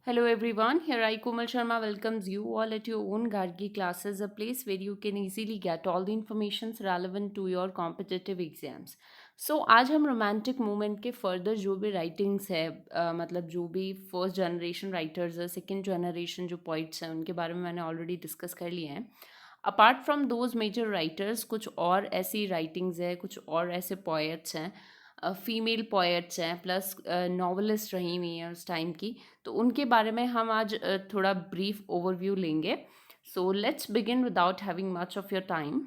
Hello everyone, here I Komal Sharma welcomes you all at your own Gargi classes, a place where you can easily get all the informations relevant to your competitive exams. So आज हम romantic movement के further जो भी writings है मतलब जो भी first generation writers है सेकंड जनरेशन जो पोइट्स हैं उनके बारे में मैंने ऑलरेडी डिस्कस कर लिए हैं. Apart from those major writers कुछ और ऐसी राइटिंग्स है, कुछ और ऐसे पोएट्स हैं, फीमेल पोएट्स हैं, प्लस नॉवलिस्ट रही हुई हैं उस टाइम की. तो उनके बारे में हम आज थोड़ा ब्रीफ ओवरव्यू लेंगे. So let's begin without having much of your time.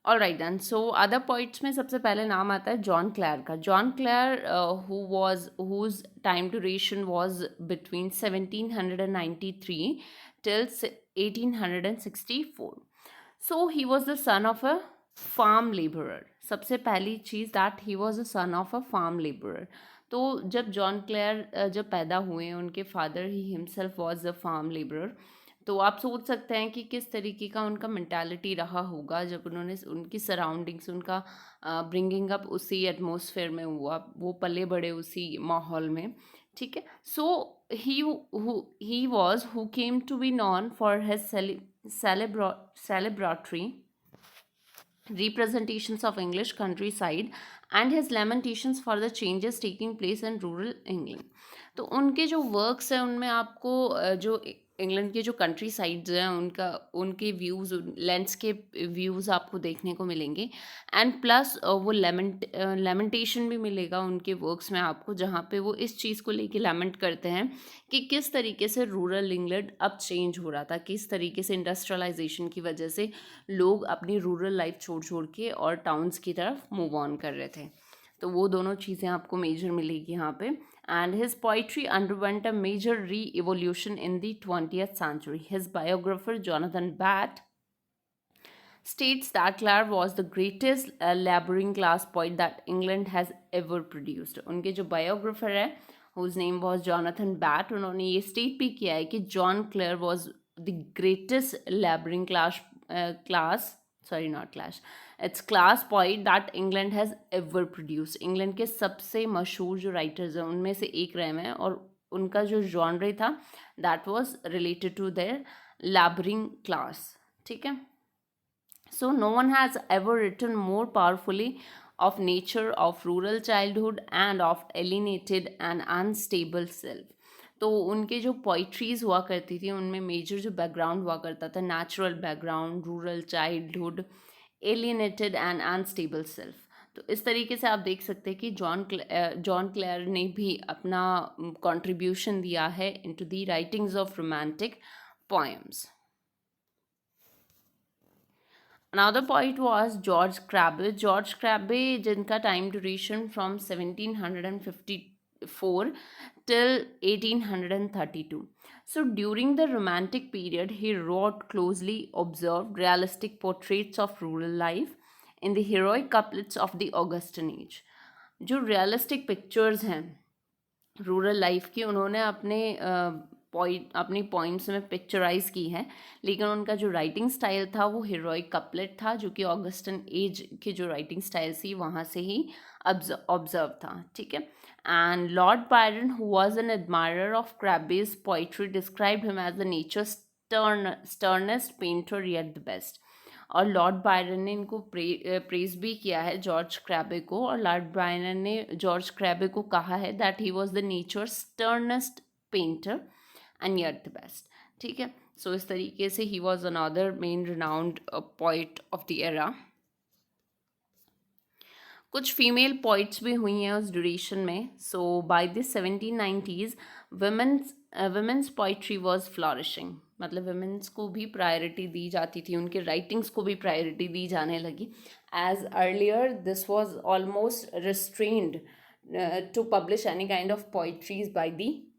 All right then. So other poets में सबसे पहले नाम आता है जॉन क्लेयर का. John Clare who was whose time duration was between 1793 till 1864. So he was the son of a farm labourer. सबसे पहली चीज़ that he was a son of a farm labourer. तो जब जॉन क्लेयर जब पैदा हुए उनके father he himself was a farm labourer. तो आप सोच सकते हैं कि किस तरीके का उनका मेंटालिटी रहा होगा जब उन्होंने उनकी सराउंडिंग्स उनका ब्रिंगिंग अप उसी एटमॉस्फेयर में हुआ, वो पले बड़े उसी माहौल में. ठीक है. So he he was who came to be known for his celebratory representations of English countryside and his lamentations for the changes taking place in rural England. तो उनके जो वर्क्स हैं उनमें आपको जो इंग्लैंड के जो कंट्री साइड्स हैं उनका उनके व्यूज़ लैंडस्केप व्यूज़ आपको देखने को मिलेंगे. एंड प्लस वो लेमेंटेशन भी मिलेगा उनके वर्क्स में आपको, जहाँ पे वो इस चीज़ को लेके लेमेंट करते हैं कि किस तरीके से रूरल इंग्लैंड अब चेंज हो रहा था, किस तरीके से इंडस्ट्रियलाइजेशन की वजह से लोग अपनी रूरल लाइफ छोड़ छोड़ के और टाउन्स की तरफ मूव ऑन कर रहे थे. तो वो दोनों चीज़ें आपको मेजर मिलेगी यहाँ पे. And his poetry underwent a major re evaluation in the 20th century. His biographer Jonathan Batt states that Clare was the greatest laboring class poet that England has ever produced. उनके जो biographer है whose name was Jonathan Batt, उन्होंने ये state भी किया है कि John Clare was the greatest laboring class sorry not class it's class poet that England has ever produced. England के सबसे मशहूर जो राइटर्स हैं उनमें से एक रहे हैं और उनका जो जॉनरे था that was related to their laboring class. ठीक है. So, no one has ever written more powerfully of nature, of rural childhood, and of alienated and unstable self. तो उनके जो पोइट्रीज़ हुआ करती थी उनमें मेजर जो बैकग्राउंड हुआ करता था natural background, rural childhood, alienated and unstable self. तो इस तरीके से आप देख सकते हैं कि जॉन क्लेयर ने भी अपना कंट्रीब्यूशन दिया है into the writings of romantic poems. Another poet was George Crabbe. George Crabbe, जिनका time duration from 1754 till 1832. So during the Romantic period, he wrote closely observed realistic portraits of rural life in the heroic couplets of the Augustan age. जो realistic pictures हैं rural life की उन्होंने अपनी points में picturise की है, लेकिन उनका जो राइटिंग स्टाइल था वो हीरोइक कपलेट था जो कि ऑगस्टन एज के जो राइटिंग स्टाइल थी वहाँ से ही ऑब्जर्व था. ठीक है. And Lord Byron who was an admirer of Crabbe's poetry described him as the nature sternest painter yet the best. और लॉर्ड बायरन ने इनको प्रेज भी किया है जॉर्ज क्रैबे को, और लॉर्ड बायरन ने जॉर्ज क्रैबे को कहा है that he was the nature sternest painter and yet the best. ठीक है. सो इस तरीके से he was another main renowned poet of the era. कुछ फीमेल पोइट्स भी हुई हैं उस ड्यूरेशन में. So by the 1790s women's poetry was flourishing. मतलब वुमेन्स को भी प्रायोरिटी दी जाती थी, उनके राइटिंग्स को भी प्रायोरिटी दी जाने लगी. As earlier this was almost restrained to publish any kind of poetries by the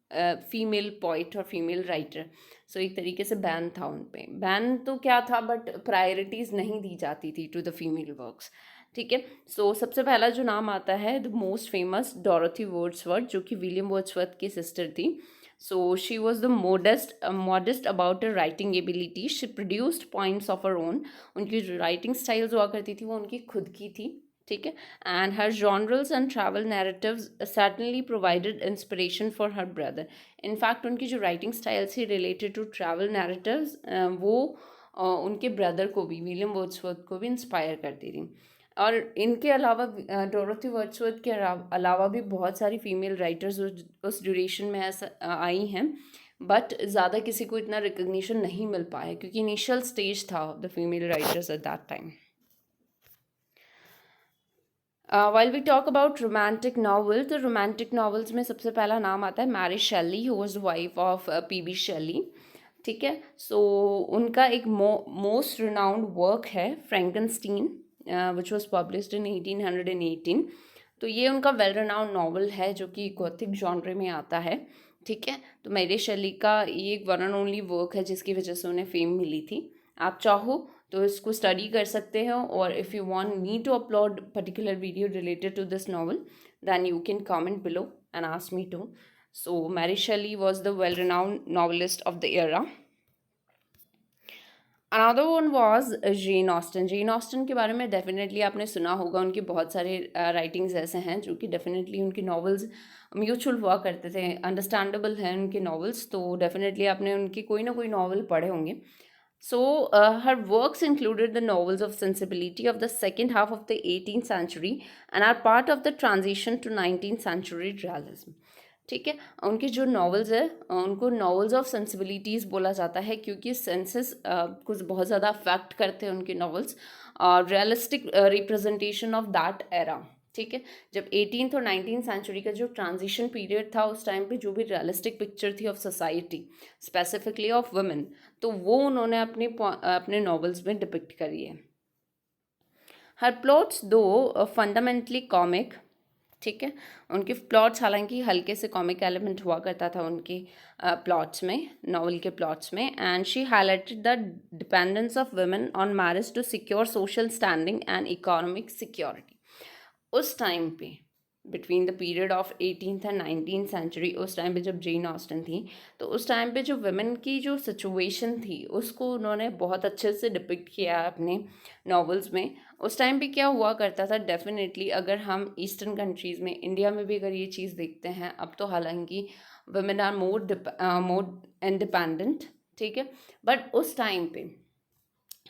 female poet और फीमेल राइटर. सो एक तरीके से बैन था उन पे. बैन तो क्या था बट प्रायोरिटीज़ नहीं दी जाती थी टू द फीमेल वर्क्स. ठीक है. सो सबसे पहला जो नाम आता है the most famous Dorothy Wordsworth, जो कि विलियम वर्ड्सवर्थ की सिस्टर थी. So she was the modest about her writing ability. She produced points of her own. उनकी जो राइटिंग स्टाइल्स हुआ करती थी वो उनकी खुद की थी. ठीक है। And her journals and travel narratives certainly provided inspiration for her brother. In fact उनकी जो राइटिंग स्टाइल थी रिलेटेड टू ट्रैवल नैरेटिव्स, वो उनके ब्रदर को भी, विलियम वर्ड्सवर्थ को भी इंस्पायर करती थी। और इनके अलावा डोरोथी वर्ड्सवर्थ के अलावा भी बहुत सारी फीमेल राइटर्स उस ड्यूरेशन में ऐसा आई हैं, बट ज़्यादा किसी को इतना रिकग्निशन नहीं मिल पाया क्योंकि इनिशियल स्टेज था the female writers at that time. While we talk about romantic novel, तो रोमांटिक नावल्स में सबसे पहला नाम आता है Mary Shelley, who was wife of P B. Shelley. ठीक है, सो उनका एक मोस्ट रिनाउंड वर्क है फ्रैंकनस्टीन, विच वाज पब्लिश्ड इन 1818। तो ये उनका वेल रिनाउंड नावल है जो कि गॉथिक जॉनरे में आता है। ठीक है, तो मैरी शेली का ये एक वन एंड ओनली वर्क है जिसकी वजह से उन्हें फेम मिली थी। आप चाहो तो इसको स्टडी कर सकते हो, और if you want me to upload particular video related to this novel then you can comment below and ask me to. So Mary Shelley was the well-renowned novelist of the era. Another one was Jane Austen. Jane Austen के बारे में definitely आपने सुना होगा, उनके बहुत सारे writings ऐसे हैं जो कि डेफिनेटली उनके नॉवेल्स म्यूचुअल हुआ करते थे, अंडरस्टैंडेबल हैं उनके नॉवेल्स, तो डेफिनेटली आपने उनके कोई ना कोई नॉवल पढ़े होंगे. So, her works included the novels of sensibility of the second half of the 18th century and are part of the transition to 19th century realism. ठीक है, उनके जो नॉवेल्स है उनको नॉवेल्स ऑफ सेंसिबिलिटीज़ बोला जाता है क्योंकि सेंसेस को बहुत ज़्यादा अफेक्ट करते हैं उनके novels, realistic representation of that era. ठीक है, जब 18th और 19th सेंचुरी का जो ट्रांजिशन पीरियड था उस टाइम पे जो भी रियलिस्टिक पिक्चर थी of society, specifically of women, तो वो उन्होंने अपने नॉवेल्स में डिपिक्ट करी है. हर प्लॉट्स दो फंडामेंटली कॉमिक. ठीक है, उनके प्लॉट्स हालांकि हल्के से कॉमिक एलिमेंट हुआ करता था उनके प्लॉट्स में, नॉवल के प्लॉट्स में. And she highlighted the dependence of women on marriage to secure social standing and economic security. उस टाइम पे between the period of 18th and 19th century, उस टाइम पे जब जेन ऑस्टन थी, तो उस टाइम पे जो वुमेन की जो सिचुएशन थी उसको उन्होंने बहुत अच्छे से डिपिक्ट किया अपने नॉवेल्स में. उस टाइम पे क्या हुआ करता था, डेफिनेटली अगर हम ईस्टर्न कंट्रीज़ में, इंडिया में भी अगर ये चीज़ देखते हैं, अब तो हालांकि वुमेन आर मोर इंडिपेंडेंट. ठीक है, बट उस टाइम पे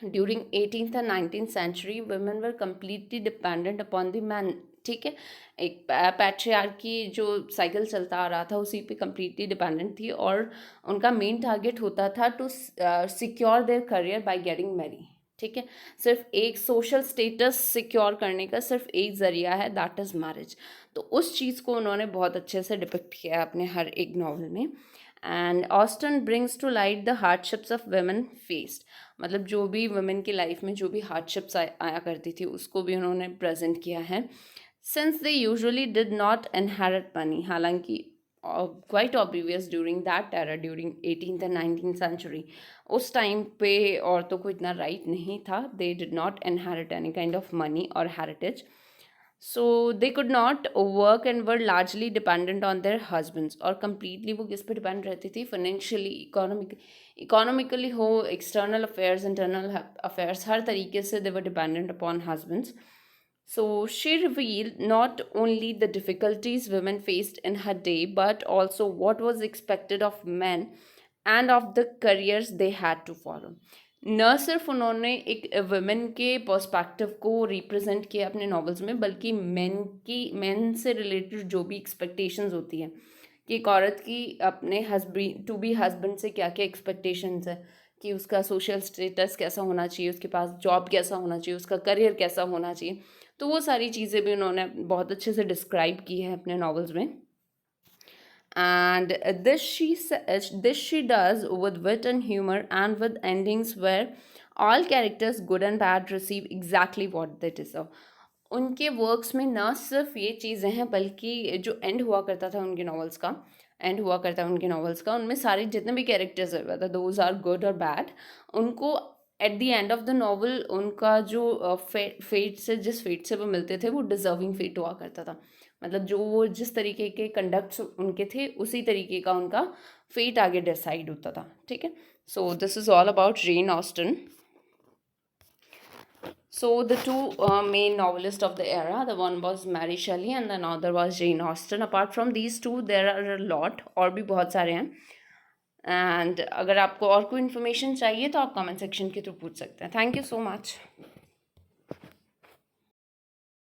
during 18th and 19th century women were completely dependent upon the man. ठीक है, एक पैट्रियार्की जो साइकिल चलता आ रहा था उसी पे कम्प्लीटली डिपेंडेंट थी, और उनका मेन टारगेट होता था to secure their career by getting marry. ठीक है, सिर्फ एक सोशल स्टेटस सिक्योर करने का सिर्फ एक ज़रिया है, दैट इज़ मैरिज. तो उस चीज़ को उन्होंने बहुत अच्छे से डिपिक्ट किया अपने हर एक नॉवल में. And Austen brings to light the hardships of women faced. मतलब जो भी वुमेन की लाइफ में जो भी हार्डशिप्स आया करती थी उसको भी उन्होंने प्रेजेंट किया है. Since they usually did not inherit money, हालांकि quite obvious during that era, during 18th and 19th century, उस टाइम पे औरतों को इतना राइट नहीं था. They did not inherit any kind of money और heritage. So they could not work and were largely dependent on their husbands. और completely वो किस पे डिपेंड रहती थी, फाइनेंशियली, इकोनॉमिकली हो, एक्सटर्नल अफेयर्स, इंटरनल अफेयर्स, हर तरीके से they were dependent upon husbands. So she revealed not only the difficulties women faced in her day, but also what was expected of men and of the careers they had to follow. न सिर्फ उन्होंने एक women के perspective को represent किया अपने novels में, बल्कि मेन से रिलेटेड जो भी एक्सपेक्टेशंस होती हैं कि एक औरत की अपने हस्बैंड टू बी हस्बैंड से क्या क्या एक्सपेक्टेशंस है, कि उसका सोशल स्टेटस कैसा होना चाहिए, उसके पास जॉब कैसा होना चाहिए, उसका करियर कैसा होना चाहिए. तो वो सारी चीज़ें भी उन्होंने बहुत अच्छे से डिस्क्राइब की है अपने नॉवेल्स में. And this she does with wit and humour and with endings where all characters good and bad receive exactly what they deserve. उनके वर्क्स में ना सिर्फ ये चीज़ें हैं, बल्कि जो एंड हुआ करता था उनके नॉवेल्स का, उनमें सारे जितने भी कैरेक्टर्स है, वेदर दोज आर गुड और बैड, उनको at the end of the novel उनका जो फेट से, जिस फेट से वो मिलते थे, वो डिजर्विंग फेट हुआ करता था. मतलब जो वो जिस तरीके के कंडक्ट्स उनके थे उसी तरीके का उनका फेट आगे डिसाइड होता था. ठीक है, so this is all about Jane Austen. So the two main novelists of the era, the one was Mary Shelley and the other was Jane Austen. Apart from these two, there are a lot, और भी बहुत सारे हैं. And अगर आपको और कोई information चाहिए तो आप कमेंट सेक्शन के थ्रू पूछ सकते हैं. Thank you so much.